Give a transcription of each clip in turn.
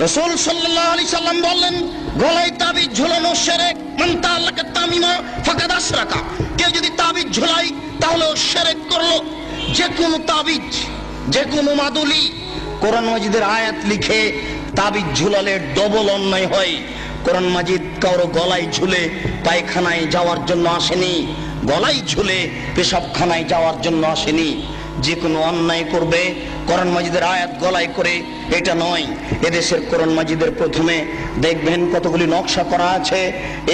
রাসূল সাল্লাল্লাহু আলাইহি সাল্লাম বললেন, গলায় তাবিজ ঝুলানো শিরক। মান তাআল্লাকা তামিমা ফাকাদ আশরাকা। কেউ যদি তাবিজ ঝুলায় তাহলে ও শিরক করলো। যে কোনো তাবিজ, যে কোনো মাদুলি, কোরআন মাজিদের আয়াত লিখে তাবিজ ঝুলালে ডবল অন্যায় হয়। কোরআন মাজিদ কারো গলায় ঝুলে পায়খানায় যাওয়ার জন্য আসেনি, গলায় ঝুলে পেশাবখানায় যাওয়ার জন্য আসেনি। যে কোনো অন্যায় করবে কোরআন মাজিদের আয়াত গলায় করে, এটা নয়। এদেশের কোরআন মাজিদের প্রথমে দেখবেন কতগুলি নকশা করা আছে,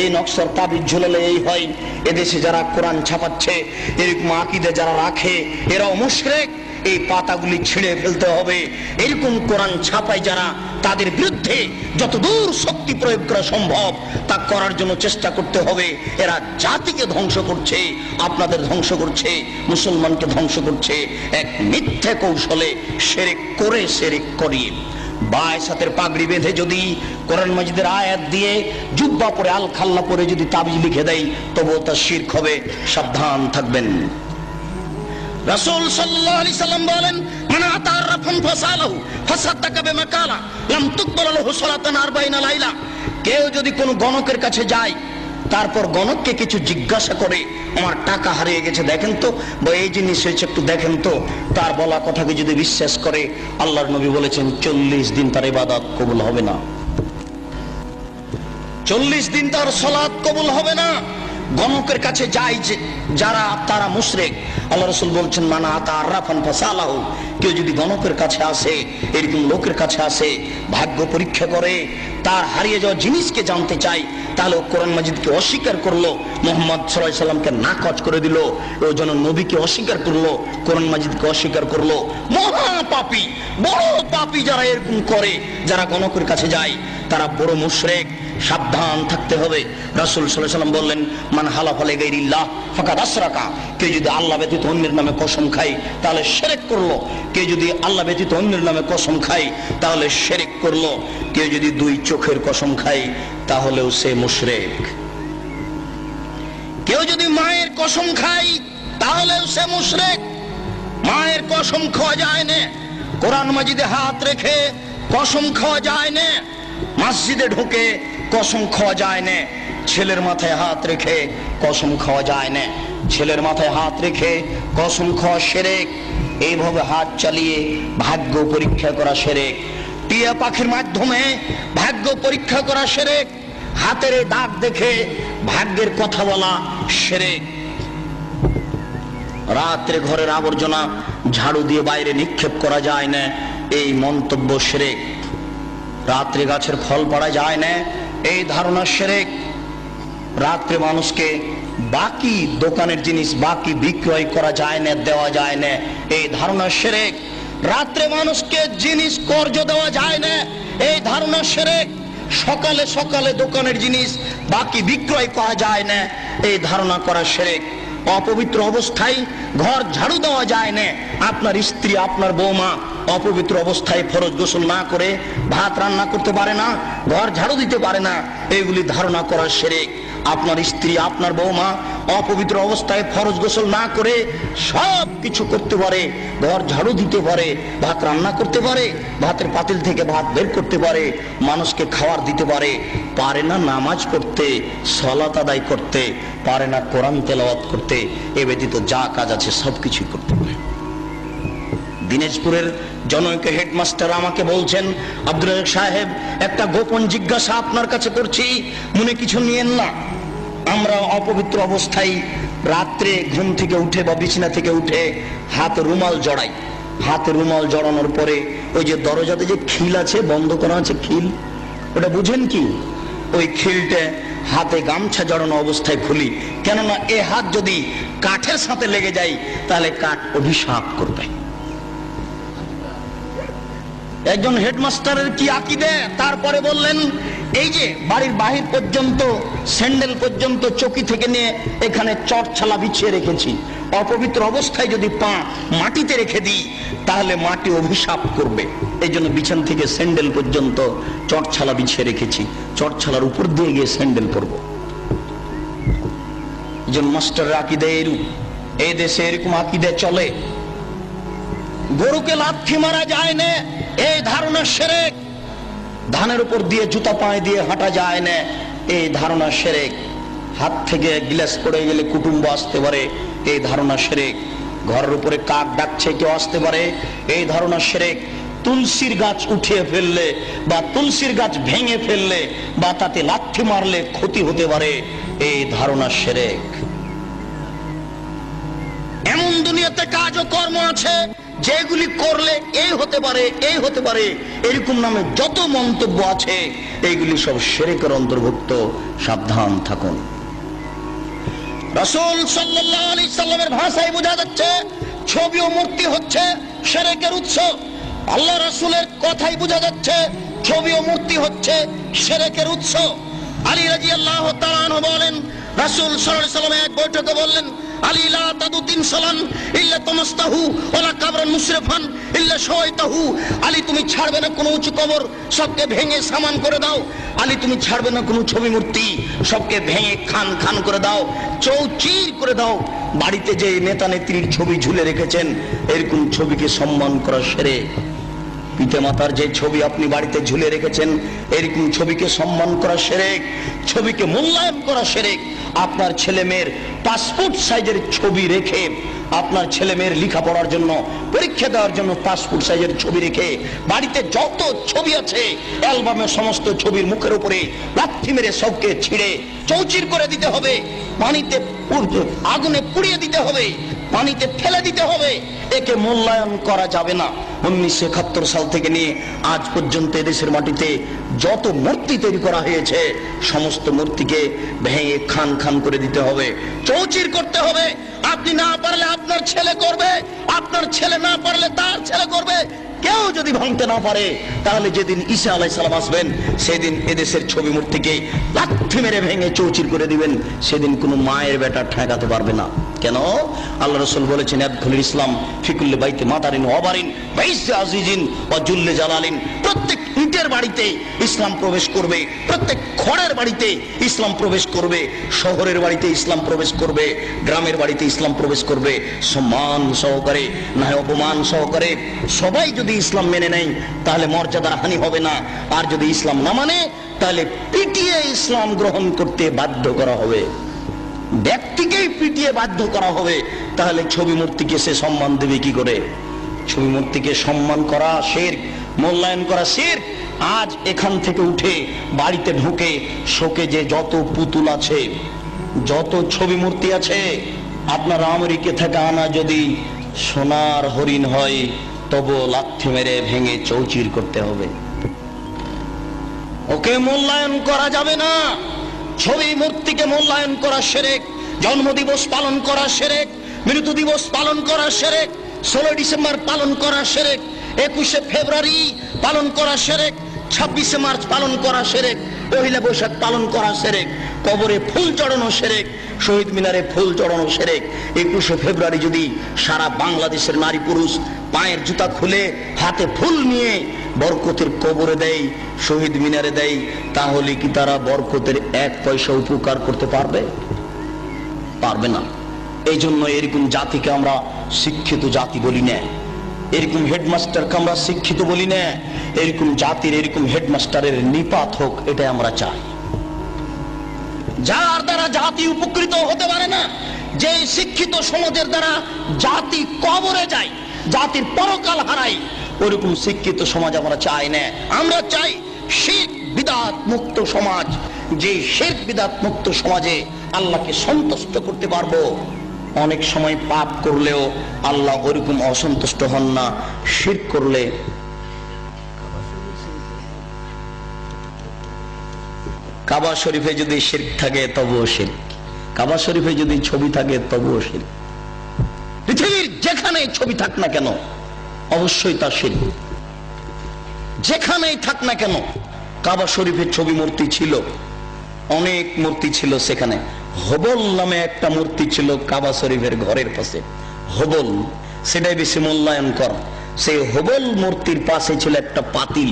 এই নকশার তাবিজ ঝুলালে এই হয়। এদেশে যারা কোরআন ছাপাচ্ছে, এরকম আকীদা যারা রাখে, এরাও মুশরিক। এই পাতাগুলি ছিঁড়ে ফেলতে হবে। এরকম কোরআন ছাপায় যারা, তাদের বিরুদ্ধে যতদূর শক্তি প্রয়োগ করা সম্ভব তা করার জন্য চেষ্টা করতে হবে। এরা জাতিকে ধ্বংস করছে, আপনাদের ধ্বংস করছে, মুসলমানকে ধ্বংস করছে এক মিথ্যা কৌশলে, শিরক করে, শিরক করিয়ে। বায়ের সাথে পাগড়ি বেঁধে যদি কোরআন মাজিদের আয়াত দিয়ে জুব্বা পরে আল খাল্লা পরে যদি তাবিজ লিখে দেয়, তবুও তা শিরক হবে। সাবধান থাকবেন। রাসূল সাল্লাল্লাহু আলাইহি সাল্লাম বলেন, মান আতা আরফান ফাসালাহু ফাসাদাকা বিমা কালা লাম তুকবাল লাহু সালাতান 40 লাইলা। কেউ যদি কোনো গণকের কাছে যায়, তারপর গণককে কিছু জিজ্ঞাসা করে, আমার টাকা হারিয়ে গেছে দেখেন তো, বা এই জিনিস হয়েছে একটু দেখেন তো, তার বলা কথাকে যদি বিশ্বাস করে, আল্লাহর নবী বলেছেন 40 দিন তার ইবাদত কবুল হবে না, 40 দিন তার সালাত কবুল হবে না। গণকের কাছে যায় যে যারা, তারা মুশরিক। আল্লাহ রাসূল বলছেন, মান আতা আরফান ফাসালাহু। কেউ যদি গণকের কাছে আসে, এরকম লোকের কাছে আসে, ভাগ্য পরীক্ষা করে, তার হারিয়ে যাওয়া জিনিসকে জানতে চায়, তাহলে কোরআন মাজিদকে অস্বীকার করলো, মুহাম্মদ সাল্লাল্লাহু আলাইহি সাল্লামকে নাকচ করে দিল, ও যেন নবীকে অস্বীকার করলো, কোরআন মাজিদকে অস্বীকার করলো। মহা পাপী, বড় পাপী যারা এরকম করে, যারা গণকের কাছে যায়, তারা বড় মুশরিক। সাবধান থাকতে হবে। রাসূল সাল্লাল্লাহু আলাইহি সাল্লাম বললেন, মান হালাফা লিগাইরিল্লাহ ফাকাদ আশরাকা। কেউ যদি আল্লাহ ব্যতীত অন্যের নামে কসম খায়, তাহলে শিরক করলো। কেউ যদি আল্লাহ ব্যতীত অন্যের নামে কসম খায়, তাহলে শিরক করলো। কেউ যদি দুই চোখের কসম খায়, তাহলেও সে মুশরিক। কেউ যদি মায়ের কসম খায়, তাহলেও সে মুশরিক। মায়ের কসম খাওয়া যায় না, কোরআন মাজিদে হাত রেখে কসম খাওয়া যায় না, মসজিদে ঢুকে কসম খাওয়া যায় না, ছেলের মাথায় হাত রেখে কসম খাওয়া যায় না, ছেলের মাথায় হাত রেখে কসম খাওয়া শিরক। এইভাবে হাত চালিয়ে ভাগ্য পরীক্ষা করা শিরক। টিয়া পাখির মাধ্যমে ভাগ্য পরীক্ষা করা শিরক। হাতের দাগ দেখে ভাগ্যের কথা বলা শিরক। রাত্রে ঘরের আবর্জনা ঝাড়ু দিয়ে বাইরে নিক্ষেপ করা যায় না, এই মন্তব্য শিরক। রাত্রে গাছের ফল পাড়া যায় না, এই ধারণা শিরক। রাত্রে মানুষকে বাকি দোকানের জিনিস বাকি বিক্রয় করা যায় না, দেওয়া যায় না, এই ধারণা শিরক। রাত্রে মানুষকে জিনিস কর্জ দেওয়া যায় না, এই ধারণা শিরক। সকালে সকালে দোকানের জিনিস বাকি বিক্রয় করা যায় না, এই ধারণা করা শিরক। অপবিত্র অবস্থায় ঘর ঝাড়ু দেওয়া যায় না। আপনার স্ত্রী, আপনার বৌমা অপবিত্র অবস্থায় ফরজ গোসল না করে ভাত রান্না করতে পারে না, ঘর ঝাড়ু দিতে পারে না, এইগুলি ধারণা করা শিরক। আপনার স্ত্রী, আপনার বৌমা অপবিত্র অবস্থায় ফরজ গোসল না করে সব কিছু করতে পারে, ঘর ঝাড়ু দিতে পারে, ভাত রান্না করতে পারে, ভাতের পাতিল থেকে ভাত বের করতে পারে, মানুষকে খাবার দিতে পারে, পারে না নামাজ পড়তে, সালাত আদায় করতে, পারে না কোরআন তেলাওয়াত করতে, এ ব্যতীত যা কাজ আছে সবকিছুই করতে পারে। দিনাজপুরের জনৈক হেডমাস্টার আমাকে বলছেন, আব্দুল রাজ্জাক সাহেব, একটা গোপন জিজ্ঞাসা আপনার কাছে করছি, মনে কিছু নিয়েন না। আমরা অপবিত্র অবস্থায় রাত্রে ঘুম থেকে উঠে বা বিছানা থেকে উঠে হাতে রুমাল জড়াই। হাতে রুমাল জড়ানোর পরে ওই যে দরজাতে যে খিল আছে, বন্ধ করা আছে খিল, ওটা বুঝেন কি? ওই খিলটা হাতে গামছা জড়ানো অবস্থায় খুলি, কেননা এ হাত যদি কাঠের সাথে লেগে যায় তাহলে কাঠ অভিশাপ করবে। একজন হেডমাস্টারের কি আকীদা! তারপরে বললেন, এই যে বাড়ির বাহির পর্যন্ত, স্যান্ডেল পর্যন্ত চকি থেকে নিয়ে এখানে চটছালা বিছিয়ে রেখেছি, অপবিত্র অবস্থায় যদি পা মাটিতে রেখে দিই তাহলে মাটি অভিশাপ করবে, এই জন্য বিছান থেকে স্যান্ডেল পর্যন্ত চটছালা বিছিয়ে রেখেছি, চটছালার উপর দিয়ে গিয়ে স্যান্ডেল পরবো। একজন মাস্টারের আকীদা এরূপ। এই দেশে এরকম আকীদা চলে। গরুকে লাথি মারা যায় না, এই ধারণা শিরক। ধানের উপর দিয়ে জুতা পায়ে দিয়ে হাঁটা যায় না, এই ধারণা শিরক। হাত থেকে গ্লাস পড়ে গেলে কুটুম্ব আসতে পারে, এই ধারণা শিরক। ঘরের উপরে কাক ডাকছে কেউ আসতে পারে, এই ধারণা শিরক। তুলসীর গাছ উঠিয়ে ফেললে বা তুলসীর গাছ ভেঙে ফেললে বা তাতে লাথি মারলে ক্ষতি হতে পারে, এই ধারণা শিরক। এমন দুনিয়াতে কাজ ও কর্ম আছে যেগুলি করলে এই হতে পারে, এই হতে পারে, এরকম নামে যত মন্তব্য আছে এইগুলি সব শিরকের অন্তর্ভুক্ত। সাবধান থাকুন। রাসূল সাল্লাল্লাহু আলাইহি সাল্লামের ভাষায় বোঝা যাচ্ছে ছবি ও মূর্তি হচ্ছে শিরকের উৎস। আল্লাহ রাসূলের কথাই বোঝা যাচ্ছে ছবি ও মূর্তি হচ্ছে শিরকের উৎস। আলী রাদিয়াল্লাহু তাআলা আনহু বলেন, রাসূল সাল্লাল্লাহু আলাইহি সাল্লাম এক বৈঠকে বললেন, আলী লা তাদু তিনসালান ইল্লা তামাস্তাহু ওয়ালা কাবরান মুশরিফান ইল্লা শাওয়াইতাহু। আলী তুমি ছাড়বে না কোনো উঁচু কবর, সবকে ভেঙে সামান করে দাও। আলী তুমি ছাড়বে না কোনো ছবি মূর্তি, সবকে ভেঙে খান খান করে দাও, চৌচির করে দাও। বাড়িতে যে নেতা নেত্রীর ছবি ঝুলে রেখেছেন, এরকম ছবিকে সম্মান করা শিরক। পিতা মাতার যে ছবি আপনি বাড়িতে ঝুলে রেখেছেন, এরকম ছবিকে সম্মান করা শিরক, ছবিকে মূল্যায়ন করা শিরক। আপনার ছেলে মেয়ের পাসপোর্ট সাইজের ছবি রেখে, আপনার ছেলে মেয়ের লেখাপড়ার জন্য, পরীক্ষা দেওয়ার জন্য পাসপোর্ট সাইজের ছবি রেখে বাড়িতে যত ছবি আছে অ্যালবামের সমস্ত ছবির মুখের উপরে লাথি মেরে সবকে ছিঁড়ে চৌচির করে দিতে হবে, পানিতে আগুনে পুড়িয়ে দিতে হবে, পানিতে ফেলে দিতে হবে। একে মূল্যায়ন করা যাবে না। 1971 সাল থেকে নিয়ে আজ পর্যন্ত এদেশের মাটিতে যত মূর্তি তৈরি করা হয়েছে, সমস্ত মূর্তিকে ভেঙে খান খান করে দিতে হবে, চৌচির করতে হবে। আপনি না পারলে আপনার ছেলে করবে, আপনার ছেলে না পারলে তার ছেলে করবে। কেউ যদি ভাঙতে না পারে, তাহলে যেদিন ঈসা আলাইহিস সালাম আসবেন, সেদিন এদেশের ছবি মূর্তিকে লাথি মেরে ভেঙে চৌচির করে দিবেন। সেদিন কোনো মায়ের বেটা ঠেকাতে পারবে না। কেন? আল্লাহ রাসূল বলেছেন, ইয়াদখুলুল ইসলাম ফি কুল্লি বাইতি মাদারিন ওয়া বারিন ওয়া ইজ্জি আজিজিন ওয়া জুল্লি জালালিন। প্রত্যেক ইটের বাড়িতে ইসলাম প্রবেশ করবে, প্রত্যেক খড়ের বাড়িতে ইসলাম প্রবেশ করবে, শহরের বাড়িতে ইসলাম প্রবেশ করবে, গ্রামের বাড়িতে ইসলাম প্রবেশ করবে। সম্মান সহকারে, না অপমান সহকারে। সবাই যদি ইসলাম মেনে নেয় তাহলে মর্যাদার হানি হবে না, আর যদি ইসলাম না মানে তাহলে পিটিয়ে ইসলাম গ্রহণ করতে বাধ্য করা হবে, ব্যক্তিকেই পিটিয়ে বাধ্য করা হবে। তাহলে ছবি মূর্তিকে সে সম্মান দেবে কি করে? ছবি মূর্তিকে সম্মান করা শিরক, মূল্যায়ন করা শিরক। আজ এখান থেকে উঠে বাড়িতে ঢুকে শোকে যে যত পুতুল আছে, যত ছবি মূর্তি আছে, আপনার আমেরিকা থেকে আনা যদি সোনার হরিণ হয়, তবু লাথি মেরে ভেঙে চৌচির করতে হবে। ওকে মূল্যায়ন করা যাবে না। ছবি মূর্তিকে মূল্যায়ন করা শিরক। জন্মদিবস পালন করা শিরক, মৃত্যু দিবস পালন করা শিরক, 16 ডিসেম্বর পালন করা শিরক, 21শে ফেব্রুয়ারি পালন করা শিরক, 26শে মার্চ পালন করা শিরক, পহেলা বৈশাখ পালন করা শিরক, কবরে ফুল চড়ানো শিরক, শহীদ মিনারে ফুল চড়ানো শিরক। 21শে ফেব্রুয়ারি যদি সারা বাংলাদেশের নারী পুরুষ পায়ের জুতা খুলে হাতে ফুল নিয়ে বরকতের কবরে দেয়, শহীদ মিনারে দেয়, তাহলে কি তারা বরকতের 1 পয়সা উপকার করতে পারবে? পারবে না। এই জন্য এরকম জাতিকে আমরা শিক্ষিত জাতি বলি না, এরকম হেডমাস্টারকে আমরা শিক্ষিত বলি না। এরকম জাতির, এরকম হেডমাস্টারের নিপাত হোক, এটাই আমরা চাই। যার দ্বারা জাতি উপকৃত হতে পারে না, যে শিক্ষিত সমাজের দ্বারা জাতি কবরে যায়, জাতির পরকাল হারায়, ওরকম শিক্ষিত সমাজ আমরা চাই না। আমরা চাই শিরক বিদআত মুক্ত সমাজ। যে শিরক বিদআত মুক্ত সমাজে আল্লাহকে সন্তুষ্ট করতে পারবো। অনেক সময় পাপ করলেও আল্লাহ ওরকম অসন্তুষ্ট হন না। শিরক করলে, কাবা শরীফে যদি শিরক থাকে তবুও শিরক, কাবা শরীফে যদি ছবি থাকে তবুও শিরক। পৃথিবীর যেখানেই ছবি থাক না কেন অবশ্যই তা শিরক। যেখানেই থাক না কেন, কাবা শরীফের ছবি মূর্তি ছিল, অনেক মূর্তি ছিল সেখানে। হবল নামে একটা মূর্তি ছিল কাবা শরীফের ঘরের পাশে, হবল, সেটাই বেশি মূল্যায়ন কর। সেই হবল মূর্তির পাশে ছিল একটা পাতিল,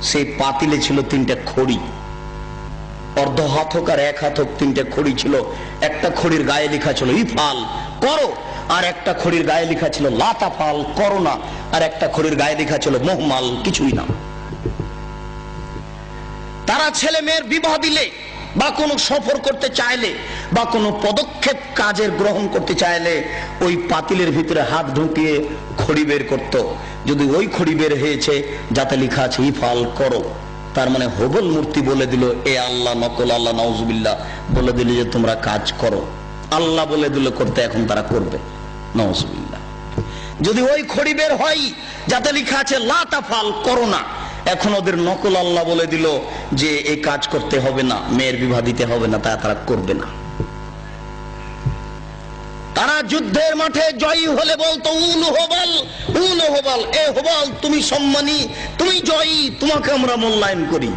সেই পাতিলে ছিল 3টা খড়ি, অর্ধ হাত হোক আর 1 হাত হোক 3টে খড়ি ছিল। একটা খড়ির গায়ে লেখা ছিল ইফাল, করো, আর একটা খড়ির গায়ে লেখা ছিল লাতাফাল, করো না, আর একটা খড়ির গায়ে লেখা ছিল মোহমাল, কিছুই না। তারা ছেলে মেয়ের বিবাহ দিলে বা কোনো সফর করতে চাইলে বা কোনো পদক্ষেপ কাজের গ্রহণ করতে চাইলে ওই পাতিলের ভিতরে হাত ঢুকিয়ে খড়ি বের করত। যদি ওই খড়ি বের হয়েছে যাতে লেখা আছে ইফাল করো, তার মানে হবল মূর্তি বলে দিল এ আল্লাহ নকল আল্লাহ নাউজুবিল্লাহ বলে দিল যে তোমরা কাজ করো, আল্লাহ বলে দিল করতে, এখন তারা করবে নাউজুবিল্লাহ। যদি ওই খড়ি বের হয় যাতে লেখা আছে লা তাফাল করো না, এখন ওদের নকল আল্লাহ বলে দিল যে এই কাজ করতে হবে না, মেয়ের বিবাহ দিতে হবে না, তারা করবে না। তারা যুদ্ধের মাঠে জয়ী হলে বলতো উল হোবাল, উল হোবাল, এ হোবাল তুমি সম্মানী, তুমি জয়ী, তোমাকে আমরা মূল্যায়ন করি।